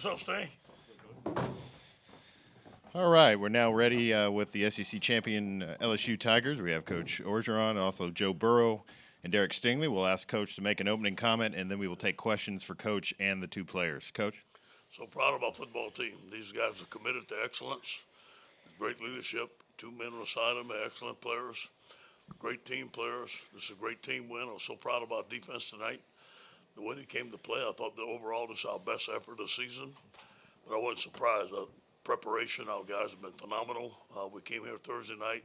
What's up, Sting? All right, we're now ready with the SEC champion LSU Tigers. We have Coach Orgeron, also Joe Burrow, and Derek Stingley. We'll ask Coach to make an opening comment, and then we will take questions for Coach and the two players. Coach? So proud of our football team. These guys are committed to excellence, great leadership. 2 men on the side of them are excellent players, great team players. This is a great team win. I'm so proud of our defense tonight. The way they came to play, I thought that overall this is our best effort of the season, but I wasn't surprised. Preparation, our guys have been phenomenal. We came here Thursday night.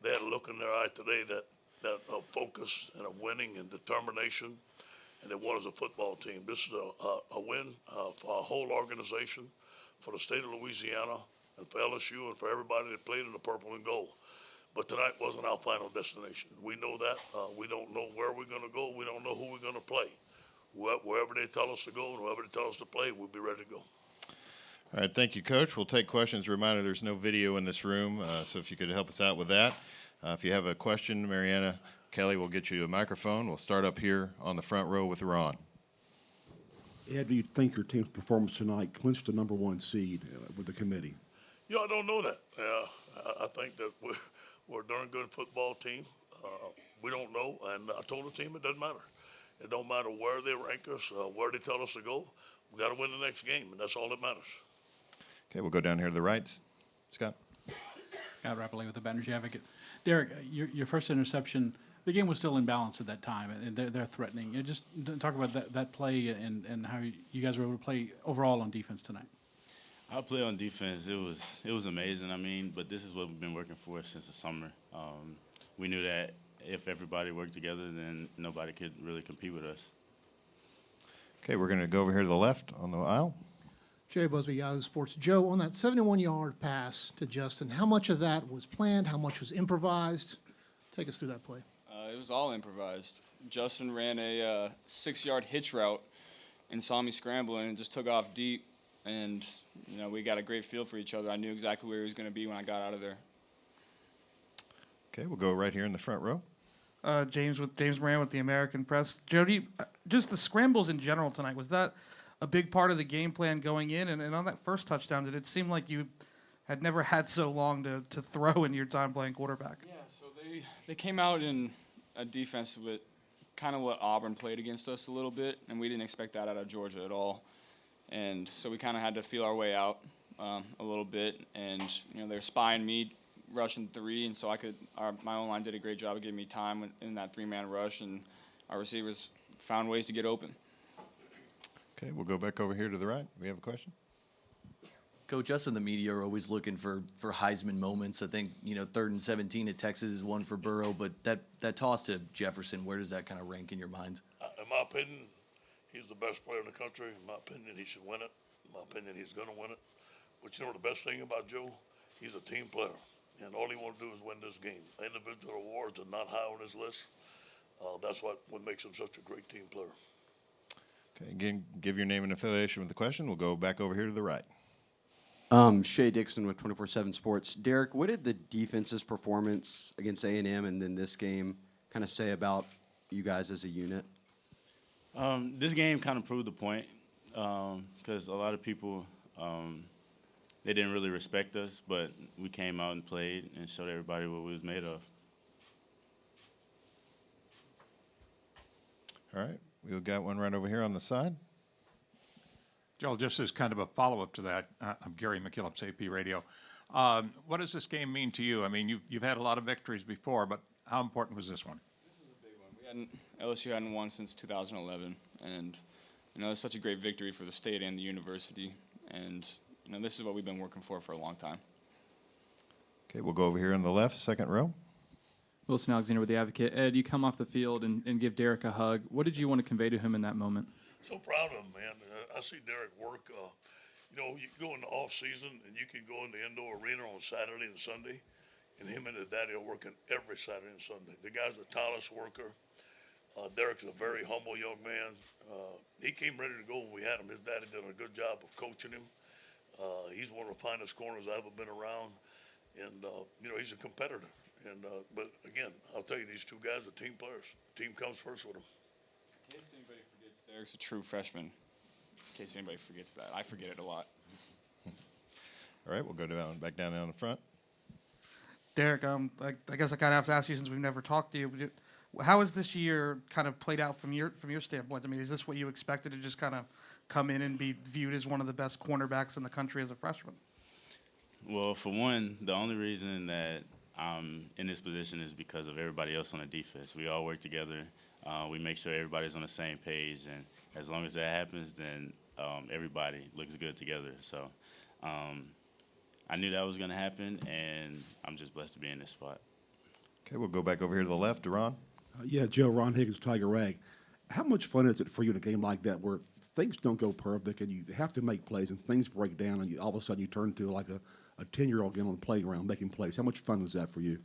They had a look in their eye today that focus and a winning and determination, and they won as a football team. This is a win for our whole organization, for the state of Louisiana, and for LSU, and for everybody that played in the purple and gold. But tonight wasn't our final destination. We know that. We don't know where we're going to go. We don't know who we're going to play. Wherever they tell us to go and whoever they tell us to play, we'll be ready to go. All right, thank you, Coach. We'll take questions. Reminder, there's no video in this room, so if you could help us out with that. If you have a question, Mariana Kelly will get you a microphone. We'll start up here on the front row with Ron. Ed, do you think your team's performance tonight clinched the number 1 seed with the committee? Yeah, I don't know that. I think that we're a darn good football team. We don't know, and I told the team it doesn't matter. It don't matter where they rank us, where they tell us to go. We got to win the next game, and that's all that matters. Okay, we'll go down here to the right. Scott. Scott Rappelé with the Banerjee Advocate. Derek, your first interception, the game was still in balance at that time, and they're threatening. Just talk about that play and how you guys were able to play overall on defense tonight. Our play on defense, it was amazing. I mean, but this is what we've been working for since the summer. We knew that if everybody worked together, then nobody could really compete with us. Okay, we're going to go over here to the left on the aisle. Jay Busby, Yahoo Sports. Joe, on that 71-yard pass to Justin, how much of that was planned? How much was improvised? Take us through that play. It was all improvised. Justin ran a 6-yard hitch route and saw me scrambling and just took off deep. And, we got a great feel for each other. I knew exactly where he was going to be when I got out of there. Okay, we'll go right here in the front row. James Moran with the American Press. Jody, just the scrambles in general tonight, was that a big part of the game plan going in? And on that first touchdown, did it seem like you had never had so long to throw in your time playing quarterback? Yeah, so they came out in a defense with kind of what Auburn played against us a little bit, and we didn't expect that out of Georgia at all. And so we kind of had to feel our way out a little bit, and they're spying me rushing 3, and so my own line did a great job of giving me time in that 3-man rush, and our receivers found ways to get open. Okay, we'll go back over here to the right. We have a question? Coach, us and the media are always looking for Heisman moments. I think, 3rd and 17 at Texas is one for Burrow, but that toss to Jefferson, where does that kind of rank in your mind? In my opinion, he's the best player in the country. In my opinion, he should win it. In my opinion, he's going to win it. But the best thing about Joe? He's a team player. And all he wants to do is win this game. Individual awards are not high on his list. That's what makes him such a great team player. Okay, again, give your name and affiliation with the question. We'll go back over here to the right. Shea Dixon with 24/7 Sports. Derek, what did the defense's performance against A&M and then this game kind of say about you guys as a unit? This game kind of proved the point because a lot of people they didn't really respect us, but we came out and played and showed everybody what we was made of. All right, we've got one right over here on the side. Joel, just as kind of a follow-up to that, I'm Gary McKillop, AP Radio. What does this game mean to you? I mean, you've had a lot of victories before, but how important was this one? This is a big one. LSU hadn't won since 2011, and it's such a great victory for the state and the university, and this is what we've been working for a long time. Okay, we'll go over here on the left, second row. Wilson Alexander with the Advocate. Ed, you come off the field and give Derek a hug. What did you want to convey to him in that moment? So proud of him, man. I see Derek work. You go in the off season and you can go in the indoor arena on Saturday and Sunday, and him and his daddy are working every Saturday and Sunday. The guy's a tireless worker. Derek's a very humble young man. He came ready to go when we had him. His daddy did a good job of coaching him. He's one of the finest corners I've ever been around, and he's a competitor. But again, I'll tell you, these two guys are team players. Team comes first with them. In case anybody forgets, Derek's a true freshman. case anybody forgets that. I forget it a lot. All right, we'll go back down the front. Derek, I guess I kind of have to ask you since we've never talked to you. How has this year kind of played out from your standpoint? I mean, is this what you expected to just kind of come in and be viewed as one of the best cornerbacks in the country as a freshman? Well, for one, the only reason that I'm in this position is because of everybody else on the defense. We all work together. We make sure everybody's on the same page, and as long as that happens, then everybody looks good together. So I knew that was going to happen, and I'm just blessed to be in this spot. Okay, we'll go back over here to the left. Duran. Yeah, Joe, Ron Higgins, Tiger Rag. How much fun is it for you in a game like that where things don't go perfect and you have to make plays and things break down and all of a sudden you turn to like a 10-year-old again on the playground making plays? How much fun was that for you?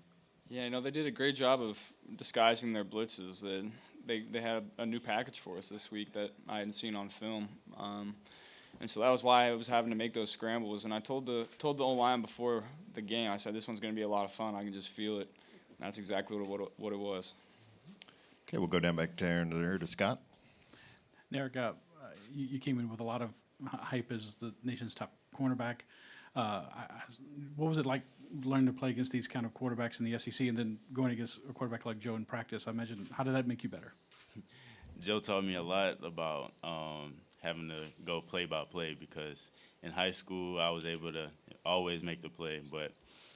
Yeah, they did a great job of disguising their blitzes. They had a new package for us this week that I hadn't seen on film. And so that was why I was having to make those scrambles. And I told the O-line before the game, I said, this one's going to be a lot of fun. I can just feel it. And that's exactly what it was. Okay, we'll go down back there to Scott. Derek, you came in with a lot of hype as the nation's top cornerback. What was it like learning to play against these kind of quarterbacks in the SEC and then going against a quarterback like Joe in practice? I imagine, how did that make you better? Joe taught me a lot about having to go play by play because in high school I was able to always make the play, but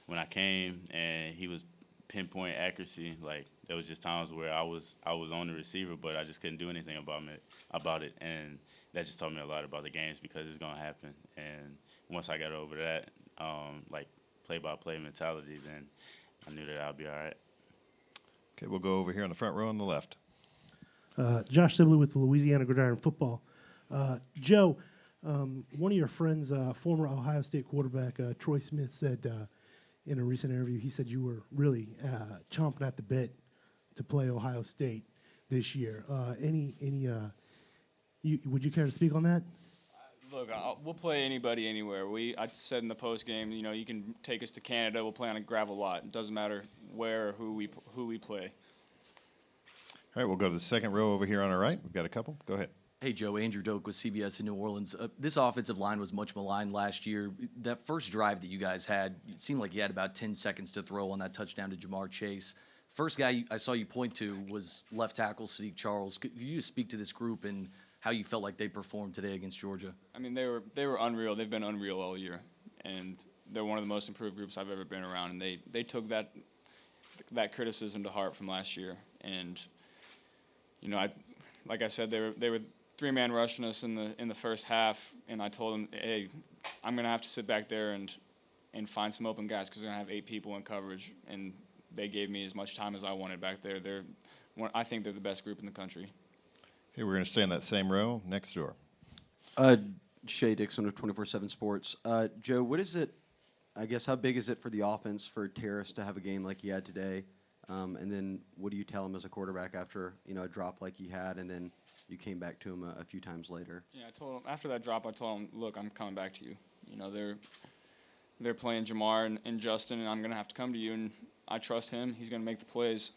when I came and he was pinpoint accuracy, like there was just times where I was on the receiver, but I just couldn't do anything about it, and that just taught me a lot about the games because it's gonna happen. And once I got over that, like play-by-play mentality, then I knew that I'd be all right. Okay, we'll go over here on the front row on the left. Josh Sibley with the Louisiana Gridiron Football. Joe, one of your friends, former Ohio State quarterback Troy Smith, said in a recent interview, he said you were really chomping at the bit to play Ohio State this year. Would you care to speak on that? Look, we'll play anybody anywhere. I said in the post game, you can take us to Canada. We'll play on a gravel lot. It doesn't matter where or who we play. All right, we'll go to the second row over here on our right. We've got a couple. Go ahead. Hey, Joe, Andrew Doak with CBS in New Orleans. This offensive line was much maligned last year. That first drive that you guys had, it seemed like you had about 10 seconds to throw on that touchdown to Jamar Chase. First guy I saw you point to was left tackle Sadiq Charles. Could you just speak to this group and how you felt like they performed today against Georgia? I mean, they were unreal. They've been unreal all year, and they're one of the most improved groups I've ever been around. And they took that criticism to heart from last year. And like I said, they were three-man rushing us in the first half, and I told them, hey, I'm gonna have to sit back there and find some open guys because we're gonna have 8 people in coverage, and they gave me as much time as I wanted back there. I think they're the best group in the country. Okay, we're going to stay in that same row next door. Shea Dixon of 24/7 Sports. Joe, what is it? I guess how big is it for the offense for Terrace to have a game like he had today? And then what do you tell him as a quarterback after a drop like he had, and then you came back to him a few times later? Yeah, I told him after that drop. I told him, look, I'm coming back to you. They're playing Jamar and Justin, and I'm gonna have to come to you. And I trust him. He's gonna make the plays.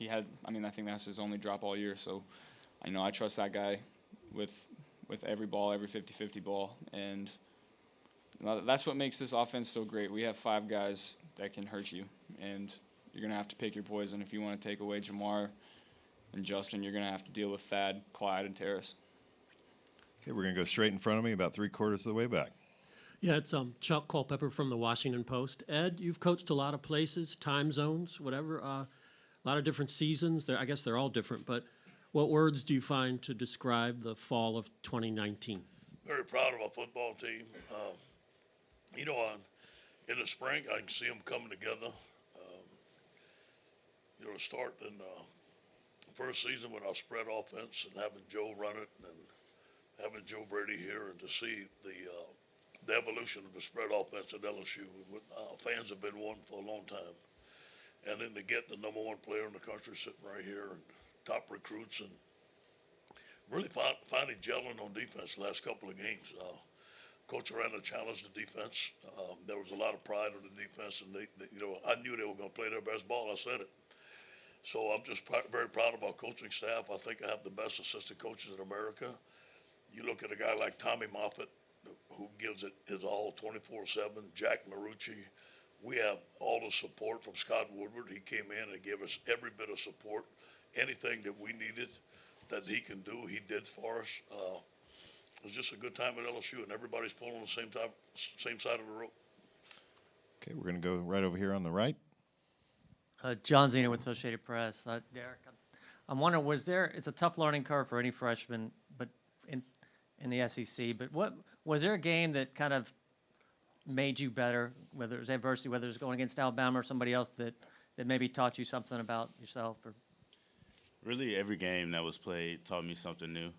I think that's his only drop all year. So, I trust that guy with every ball, every 50-50 ball, and that's what makes this offense so great. We have 5 guys that can hurt you, and you're gonna have to pick your poison. If you want to take away Jamar and Justin, you're gonna have to deal with Thad, Clyde, and Terrace. Okay, we're going to go straight in front of me, about 3/4 of the way back. Yeah, it's Chuck Culpepper from the Washington Post. Ed, you've coached a lot of places, time zones, whatever, a lot of different seasons. I guess they're all different, but what words do you find to describe the fall of 2019? Very proud of our football team. In the spring, I can see them coming together. To start in the first season with our spread offense and having Joe run it and having Joe Brady here, and to see the evolution of the spread offense at LSU. Fans have been wanting for a long time. And then to get the number 1 player in the country sitting right here, and top recruits, and really finally gelling on defense the last couple of games. Coach Aranda challenged the defense. There was a lot of pride in the defense, and I knew they were going to play their best ball. I said it. So I'm just very proud of our coaching staff. I think I have the best assistant coaches in America. You look at a guy like Tommy Moffitt, who gives it his all 24/7. Jack Marucci. We have all the support from Scott Woodward. He came in and gave us every bit of support. Anything that we needed that he can do, he did for us. It was just a good time at LSU, and everybody's pulling on the same side of the rope. Okay, we're going to go right over here on the right. John Zena with Associated Press. Derek, I'm wondering, it's a tough learning curve for any freshman, but in the SEC, but was there a game that kind of made you better, whether it was adversity, whether it was going against Alabama or somebody else that maybe taught you something about yourself? Or Really, every game that was played taught me something new.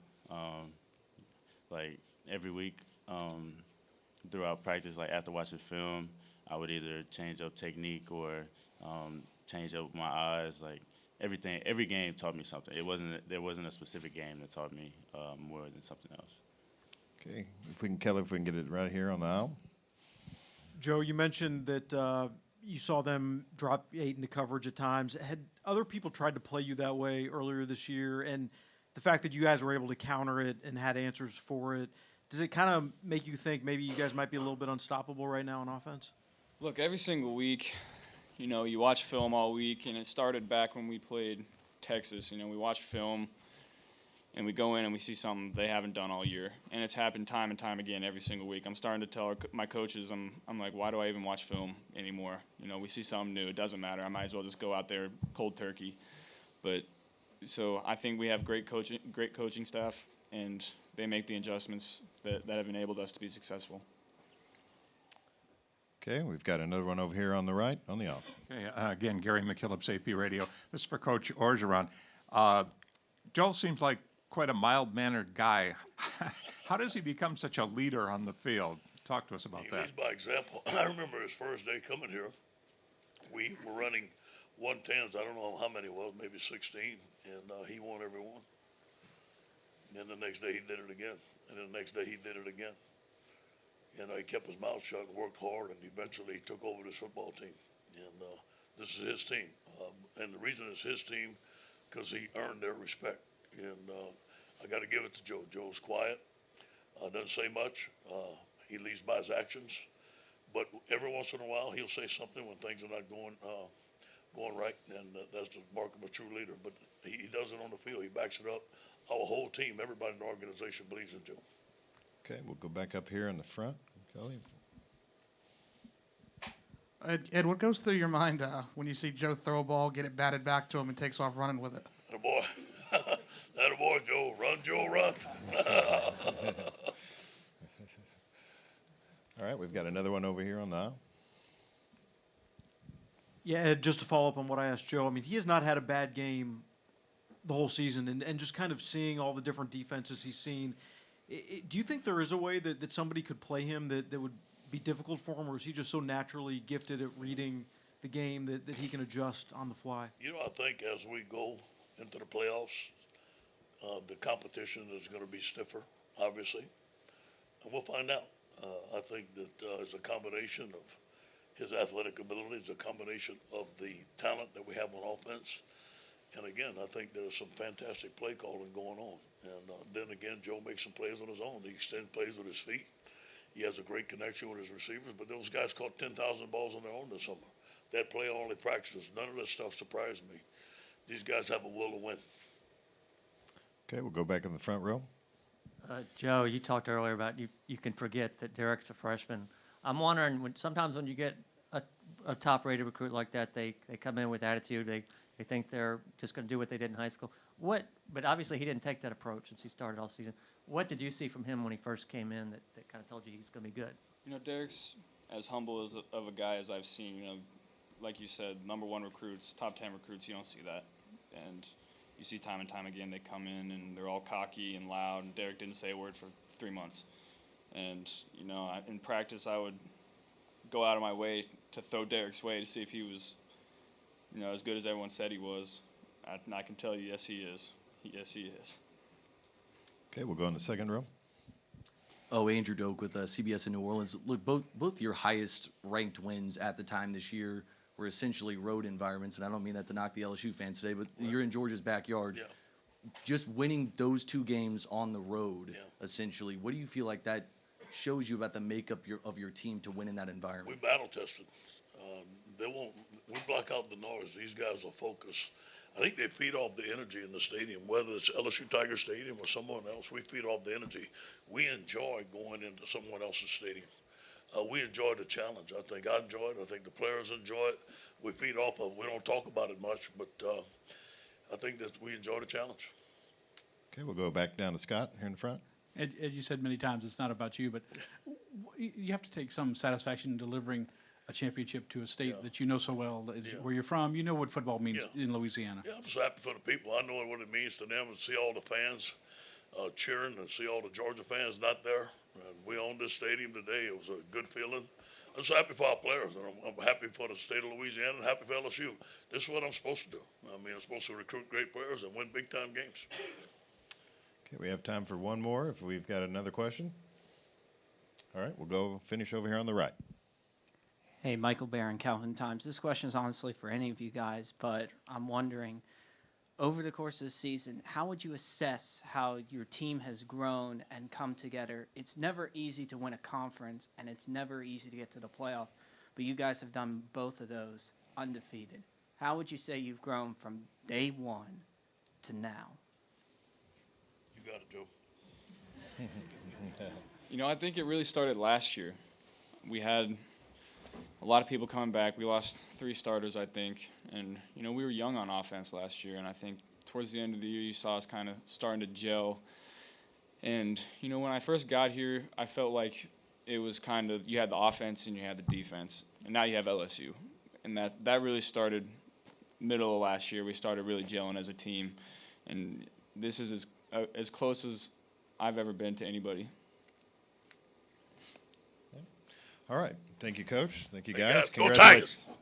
Like every week throughout practice, like after watching film, I would either change up technique or change up my eyes. Like every game taught me something. There wasn't a specific game that taught me more than something else. Okay, Kelly, if we can get it right here on the aisle. Joe, you mentioned that you saw them drop 8 into coverage at times. Had other people tried to play you that way earlier this year? And the fact that you guys were able to counter it and had answers for it, does it kind of make you think maybe you guys might be a little bit unstoppable right now on offense? Look, every single week, you watch film all week, and it started back when we played Texas. We watch film, and we go in and we see something they haven't done all year. And it's happened time and time again every single week. I'm starting to tell my coaches, I'm like, why do I even watch film anymore? We see something new. It doesn't matter. I might as well just go out there cold turkey. But so I think we have great coaching staff, and they make the adjustments that have enabled us to be successful. Okay, we've got another one over here on the right, on the aisle. Okay, again, Gary McKillop's AP Radio. This is for Coach Orgeron. Joel seems like quite a mild-mannered guy. How does he become such a leader on the field? Talk to us about He that. leads by example. I remember his first day coming here. We were running 110s. I don't know how many it was, maybe 16, and he won every one. And then the next day he did it again, and then the next day he did it again. He kept his mouth shut and worked hard, and eventually he took over this football team. And this is his team. And the reason it's his team, because he earned their respect. And I got to give it to Joe. Joe's quiet, doesn't say much. He leads by his actions. But every once in a while, he'll say something when things are not going right, and that's the mark of a true leader. But he does it on the field. He backs it up. Our whole team, everybody in the organization believes in Joe. Okay, we'll go back up here in the front. Kelly. Ed, what goes through your mind when you see Joe throw a ball, get it batted back to him, and takes off running with it? Attaboy. Attaboy, Joe. Run, Joe, run. All right, we've got another one over here on the aisle. Yeah, Ed, just to follow up on what I asked Joe, he has not had a bad game the whole season, and just kind of seeing all the different defenses he's seen, do you think there is a way that somebody could play him that would be difficult for him, or is he just so naturally gifted at reading the game that he can adjust on the fly? I think as we go into the playoffs, the competition is going to be stiffer, obviously, and we'll find out. I think that it's a combination of his athletic abilities, a combination of the talent that we have on offense. And again, I think there's some fantastic play calling going on. And then again, Joe makes some plays on his own. He extends plays with his feet. He has a great connection with his receivers. But those guys caught 10,000 balls on their own this summer. That play only practices. None of this stuff surprised me. These guys have a will to win. Okay, we'll go back in the front row. Joe, you talked earlier about you can forget that Derek's a freshman. I'm wondering, sometimes when you get a top-rated recruit like that, they come in with attitude. They think they're just going to do what they did in high school. But obviously he didn't take that approach since he started all season. What did you see from him when he first came in that kind of told you he's going to be good? Derek's as humble of a guy as I've seen. Like you said, #1 recruits, top 10 recruits, you don't see that. And you see time and time again, they come in and they're all cocky and loud, and Derek didn't say a word for 3 months. And, in practice, I would go out of my way to throw Derek's way to see if he was, as good as everyone said he was. And I can tell you, yes, he is. Yes, he is. Okay, we'll go in the second row. Oh, Andrew Doak with CBS in New Orleans. Look, both your highest ranked wins at the time this year were essentially road environments, and I don't mean that to knock the LSU fans today, but you're in Georgia's backyard. Yeah. just winning those 2 games on the road, essentially, what do you feel like that shows you about the makeup of your team to win in that We environment? battle tested. They won't. We block out the noise. These guys will focus. I think they feed off the energy in the stadium, whether it's LSU Tiger Stadium or someone else. We feed off the energy. We enjoy going into someone else's stadium. We enjoy the challenge. I think I enjoy it. I think the players enjoy it. We feed off of. We don't talk about it much, but I think that we enjoy the challenge. Okay, we'll go back down to Scott here in the front. Ed, you said many times it's not about you, but you have to take some satisfaction in delivering a championship to a state that you know so well, where you're from. You know what football means in Louisiana. Yeah, I'm just happy for the people. I know what it means to them and see all the fans cheering and see all the Georgia fans not there. We own this stadium today. It was a good feeling. I'm just happy for our players. And I'm happy for the state of Louisiana and happy for LSU. This is what I'm supposed to do. I mean, I'm supposed to recruit great players and win big-time games. Okay, we have time for one more if we've got another question. All right, we'll go finish over here on the right. Hey, Michael Barron, Calvin Times. This question is honestly for any of you guys, but I'm wondering, over the course of the season, how would you assess how your team has grown and come together? It's never easy to win a conference, and it's never easy to get to the playoff, but you guys have done both of those undefeated. How would you say you've grown from day one to now? You got it, Joe. You know, I think it really started last year. We had a lot of people coming back. We lost 3 starters, I think. And, you know, we were young on offense last year. And I think towards the end of the year, you saw us kind of starting to gel. And, you know, when I first got here, I felt like it was kind of, you had the offense and you had the defense. And now you have LSU. And that really started middle of last year. We started really gelling as a team. And this is as close as I've ever been to anybody. All right. Thank you, Coach. Thank you, Thank guys. God. Go Congratulations. Tigers.